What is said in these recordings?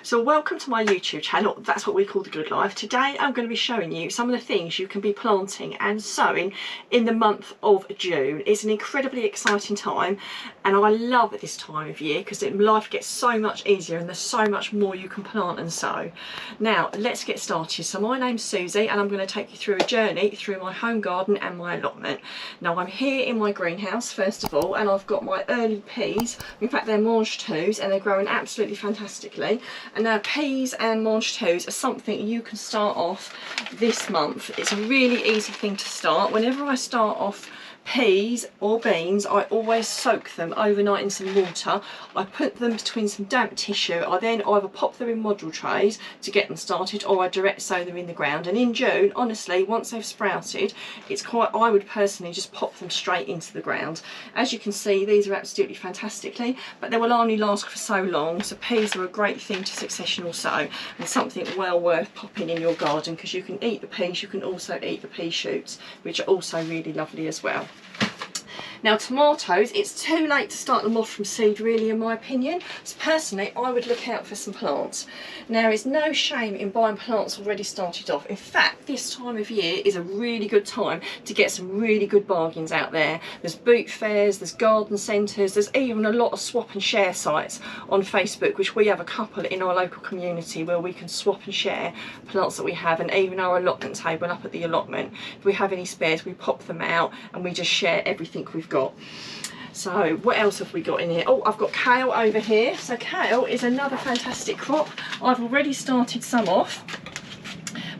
So welcome to my YouTube channel. That's what we call The Good Life. Today I'm going to be showing you some of the things you can be planting and sowing in the month of June. It's an incredibly exciting time and I love it this time of year because life gets so much easier and there's so much more you can plant and sow. Now let's get started. So my name's Susie and I'm going to take you through a journey through my home garden and my allotment. Now I'm here in my greenhouse first of all, and I've got my early peas. In fact they're Mange and they're growing absolutely fantastically. And now peas and Mange are something you can start off this month. It's a really easy thing to start. Whenever I start off peas or beans, I always soak them overnight in some water. I put them between some damp tissue. I then either pop them in module trays to get them started, or I direct sow them in the ground. And in June, honestly, once they've sprouted, I would personally just pop them straight into the ground. As you can see, these are absolutely fantastically, but they will only last for so long. So peas are a great thing to successional sow and something well worth popping in your garden, because you can eat the peas, you can also eat the pea shoots, which are also really lovely as well. Now tomatoes, it's too late to start them off from seed really, in my opinion. So personally I would look out for some plants. Now there's no shame in buying plants already started off. In fact, this time of year is a really good time to get some really good bargains out there. There's boot fairs, there's garden centres, there's even a lot of swap and share sites on Facebook, which we have a couple in our local community where we can swap and share plants that we have, and even our allotment table up at the allotment. If we have any spares, we pop them out and we just share everything we've got. So what else have we got in here? Oh, I've got kale over here. So kale is another fantastic crop. I've already started some off,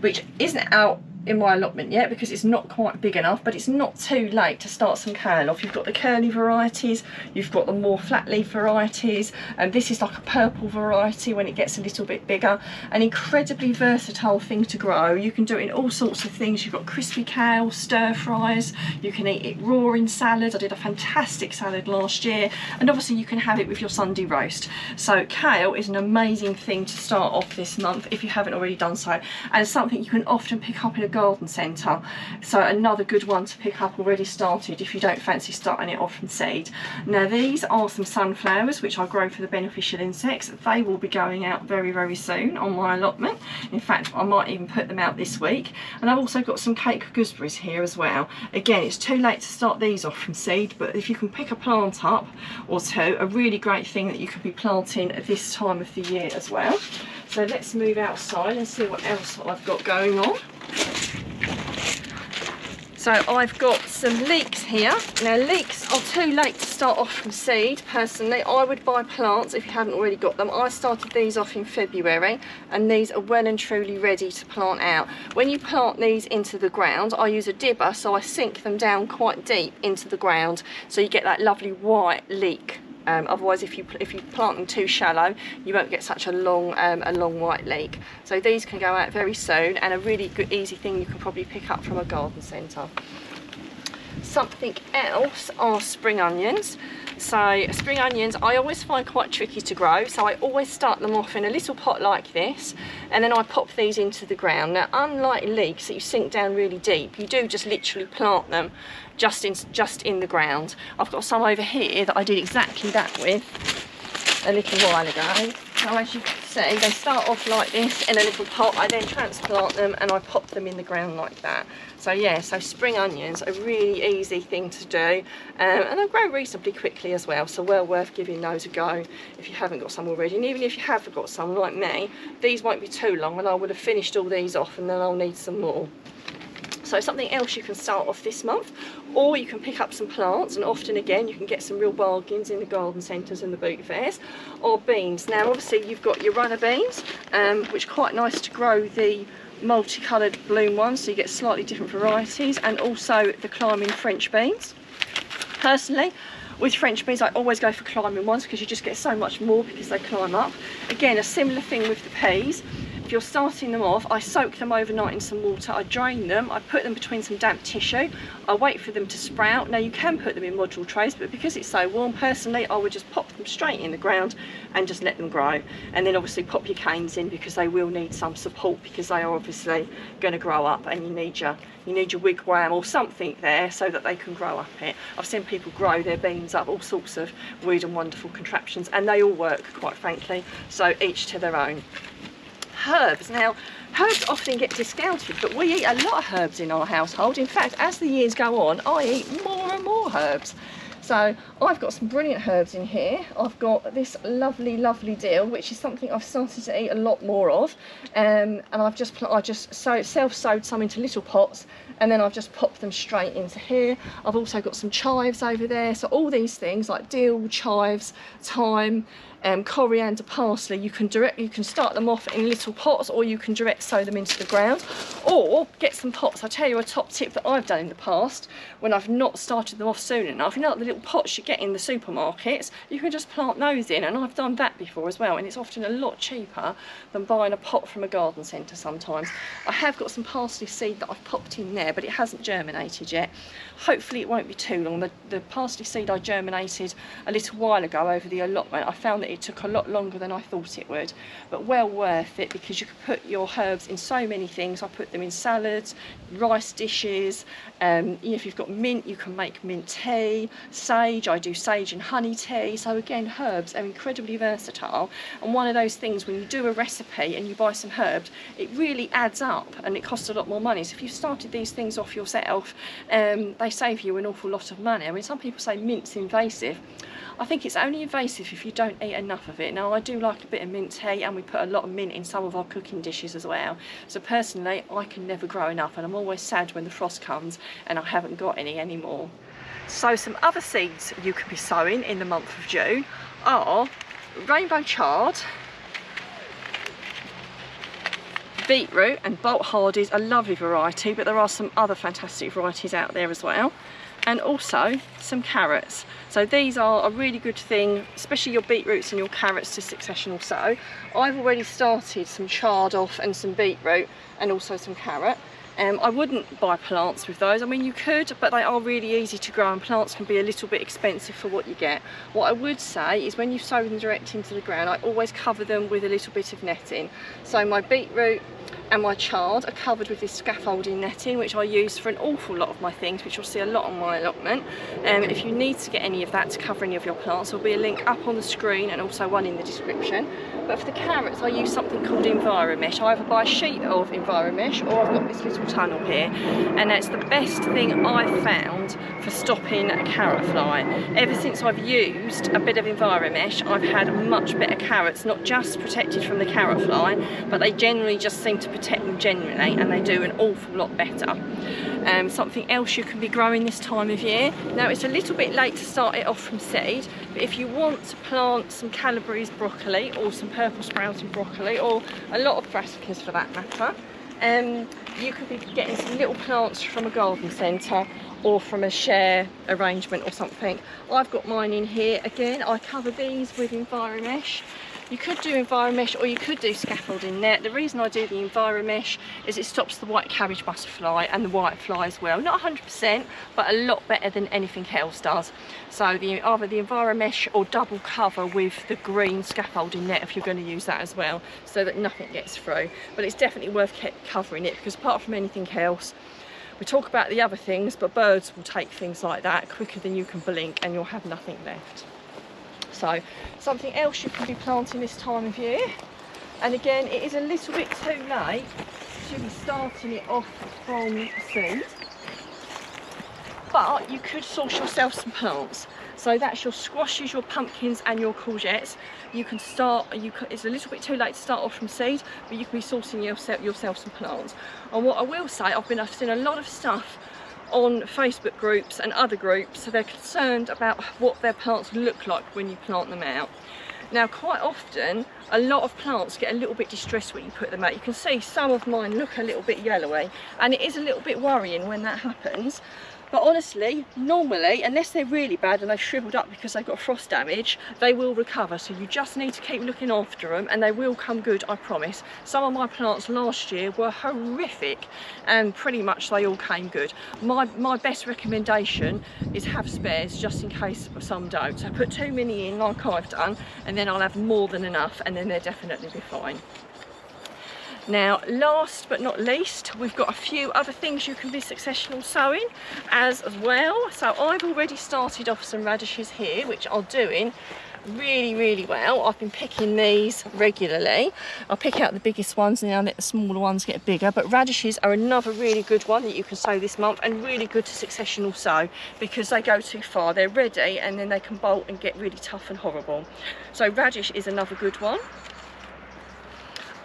which isn't out in my allotment yet because it's not quite big enough, but it's not too late to start some kale off. You've got the curly varieties, you've got the more flat leaf varieties, and this is like a purple variety when it gets a little bit bigger. An incredibly versatile thing to grow. You can do it in all sorts of things. You've got crispy kale, stir fries, you can eat it raw in salads. I did a fantastic salad last year, and obviously you can have it with your Sunday roast. So kale is an amazing thing to start off this month if you haven't already done so, and it's something you can often pick up in a garden centre. So another good one to pick up already started if you don't fancy starting it off from seed. Now these are some sunflowers which I grow for the beneficial insects. They will be going out very soon on my allotment. In fact, I might even put them out this week. And I've also got some cake gooseberries here as well. Again, it's too late to start these off from seed, but if you can pick a plant up or two, a really great thing that you could be planting at this time of the year as well. So let's move outside and see what else I've got going on. So I've got some leeks here. Now leeks are too late to start off from seed. Personally, I would buy plants if you haven't already got them. I started these off in February and these are well and truly ready to plant out. When you plant these into the ground, I use a dibber, so I sink them down quite deep into the ground so you get that lovely white leek. Otherwise, if you plant them too shallow, you won't get such a long white leek. So these can go out very soon, and a really good, easy thing you can probably pick up from a garden centre. Something else are spring onions. So spring onions I always find quite tricky to grow, so I always start them off in a little pot like this, and then I pop these into the ground. Now unlike leeks that you sink down really deep, you do just literally plant them just in the ground. I've got some over here that I did exactly that with a little while ago. So as you can see, they start off like this in a little pot. I then transplant them and I pop them in the ground like that. So yeah, so spring onions are a really easy thing to do, and they grow reasonably quickly as well, so well worth giving those a go if you haven't got some already. And even if you have got some like me, these won't be too long and I would have finished all these off and then I'll need some more. So something else you can start off this month, or you can pick up some plants, and often again you can get some real bargains in the garden centres and the boot fairs, or beans. Now obviously you've got your runner beans, which are quite nice to grow the multicoloured bloom ones, so you get slightly different varieties, and also the climbing French beans. Personally, with French beans I always go for climbing ones because you just get so much more because they climb up. Again, a similar thing with the peas. If you're starting them off, I soak them overnight in some water, I drain them, I put them between some damp tissue, I wait for them to sprout. Now you can put them in module trays, but because it's so warm, personally I would just pop them straight in the ground and just let them grow. And then obviously pop your canes in, because they will need some support, because they are obviously going to grow up, and you need your wigwam or something there so that they can grow up it. I've seen people grow their beans up, all sorts of weird and wonderful contraptions, and they all work, quite frankly, so each to their own. Herbs. Now, herbs often get discounted, but we eat a lot of herbs in our household. In fact, as the years go on, I eat more and more herbs. So I've got some brilliant herbs in here. I've got this lovely dill, which is something I've started to eat a lot more of, and I just self-sowed some into little pots, and then I've just popped them straight into here. I've also got some chives over there, so all these things like dill, chives, thyme, coriander, parsley, you can start them off in little pots, or you can direct sow them into the ground, or get some pots. I'll tell you a top tip that I've done in the past when I've not started them off soon enough. You know, like the little pots you get in the supermarkets, you can just plant those in, and I've done that before as well, and it's often a lot cheaper than buying a pot from a garden centre sometimes. I have got some parsley seed that I've popped in there, but it hasn't germinated yet. Hopefully it won't be too long. The parsley seed I germinated a little while ago over the allotment. I found that it took a lot longer than I thought it would, but well worth it, because you can put your herbs in so many things. I put them in salads, rice dishes, if you've got mint, you can make mint tea, sage, I do sage and honey tea. So again, herbs are incredibly versatile, and one of those things, when you do a recipe and you buy some herbs, it really adds up and it costs a lot more money. So if you've started these things off yourself, they save you an awful lot of money. I mean, some people say mint's invasive. I think it's only invasive if you don't eat enough of it. Now, I do like a bit of mint tea, and we put a lot of mint in some of our cooking dishes as well. So personally, I can never grow enough, and I'm always sad when the frost comes and I haven't got any anymore. So some other seeds you could be sowing in the month of June are rainbow chard, beetroot, and bolt hardy's a lovely variety, but there are some other fantastic varieties out there as well. And also some carrots. So these are a really good thing, especially your beetroots and your carrots, to successional sow. I've already started some chard off and some beetroot, and also some carrot. I wouldn't buy plants with those. I mean, you could, but they are really easy to grow, and plants can be a little bit expensive for what you get. What I would say is, when you sow them direct into the ground, I always cover them with a little bit of netting. So my beetroot and my chard are covered with this scaffolding netting, which I use for an awful lot of my things, which you'll see a lot on my allotment. If you need to get any of that to cover any of your plants, there'll be a link up on the screen and also one in the description. But for the carrots, I use something called EnviroMesh. I either buy a sheet of EnviroMesh, or I've got this little tunnel here, and that's the best thing I've found for stopping a carrot fly. Ever since I've used a bit of EnviroMesh, I've had much better carrots, not just protected from the carrot fly, but they generally just seem to protect them generally, and they do an awful lot better. Something else you can be growing this time of year. Now, it's a little bit late to start it off from seed, but if you want to plant some Calabrese broccoli, or some purple sprouting broccoli, or a lot of brassicas for that matter, you could be getting some little plants from a garden centre, or from a share arrangement or something. I've got mine in here. Again, I cover these with EnviroMesh. You could do EnviroMesh, or you could do scaffolding net. The reason I do the EnviroMesh is it stops the white cabbage butterfly and the white fly as well. Not 100%, but a lot better than anything else does. So either the EnviroMesh, or double cover with the green scaffolding net if you're going to use that as well, so that nothing gets through. But it's definitely worth covering it, because apart from anything else, we talk about the other things, but birds will take things like that quicker than you can blink, and you'll have nothing left. So something else you can be planting this time of year, and again, it is a little bit too late to be starting it off from seed, but you could source yourself some plants. So that's your squashes, your pumpkins, and your courgettes. You can start, it's a little bit too late to start off from seed, but you can be sourcing yourself some plants. And what I will say, I've seen a lot of stuff on Facebook groups and other groups, so they're concerned about what their plants look like when you plant them out. Now, quite often, a lot of plants get a little bit distressed when you put them out. You can see some of mine look a little bit yellowy, and it is a little bit worrying when that happens. But honestly, normally, unless they're really bad and they've shriveled up because they've got frost damage, they will recover. So you just need to keep looking after them and they will come good, I promise. Some of my plants last year were horrific and pretty much they all came good. My best recommendation is have spares just in case some don't. So put too many in like I've done, and then I'll have more than enough, and then they'll definitely be fine. Now, last but not least, we've got a few other things you can be successional sowing as well. So I've already started off some radishes here, which are doing really well. I've been picking these regularly. I'll pick out the biggest ones and then I'll let the smaller ones get bigger. But radishes are another really good one that you can sow this month, and really good to successional sow because they go too far. They're ready and then they can bolt and get really tough and horrible. So radish is another good one.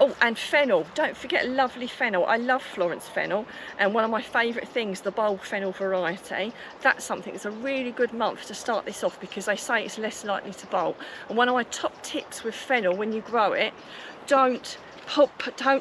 Oh, and fennel, don't forget lovely fennel. I love Florence fennel, and one of my favourite things, the bulb fennel variety. That's something that's a really good month to start this off because they say it's less likely to bolt. And one of my top tips with fennel when you grow it, don't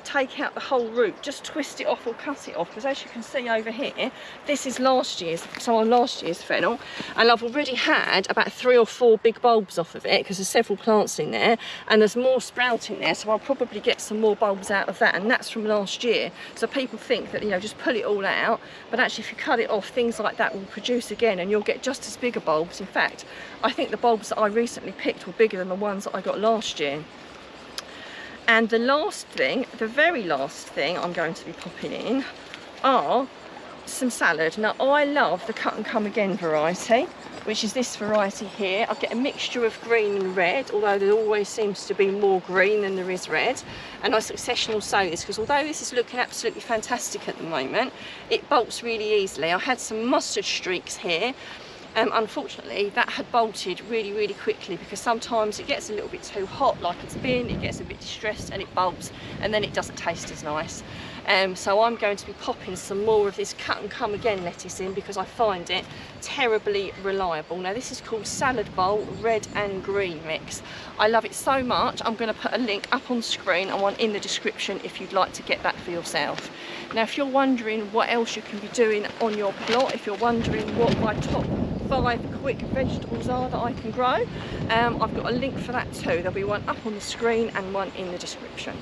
take out the whole root, just twist it off or cut it off, because as you can see over here, this is last year's fennel, and I've already had about 3 or 4 big bulbs off of it because there's several plants in there and there's more sprouting there, so I'll probably get some more bulbs out of that, and that's from last year. So people think that, you know, just pull it all out, but actually if you cut it off, things like that will produce again and you'll get just as bigger bulbs. In fact, I think the bulbs that I recently picked were bigger than the ones that I got last year. And the last thing, the very last thing I'm going to be popping in are some salad. Now I love the cut and come again variety, which is this variety here. I get a mixture of green and red, although there always seems to be more green than there is red. And I successional sow this because although this is looking absolutely fantastic at the moment, it bolts really easily. I had some mustard streaks here. Unfortunately that had bolted really quickly because sometimes it gets a little bit too hot like it's been, it gets a bit distressed and it bolts and then it doesn't taste as nice. So I'm going to be popping some more of this cut and come again lettuce in because I find it terribly reliable. Now this is called Salad Bowl Red and Green Mix. I love it so much. I'm going to put a link up on screen and one in the description if you'd like to get that for yourself. Now if you're wondering what else you can be doing on your plot, if you're wondering what my top 5 quick vegetables are that I can grow, I've got a link for that too. There'll be one up on the screen and one in the description.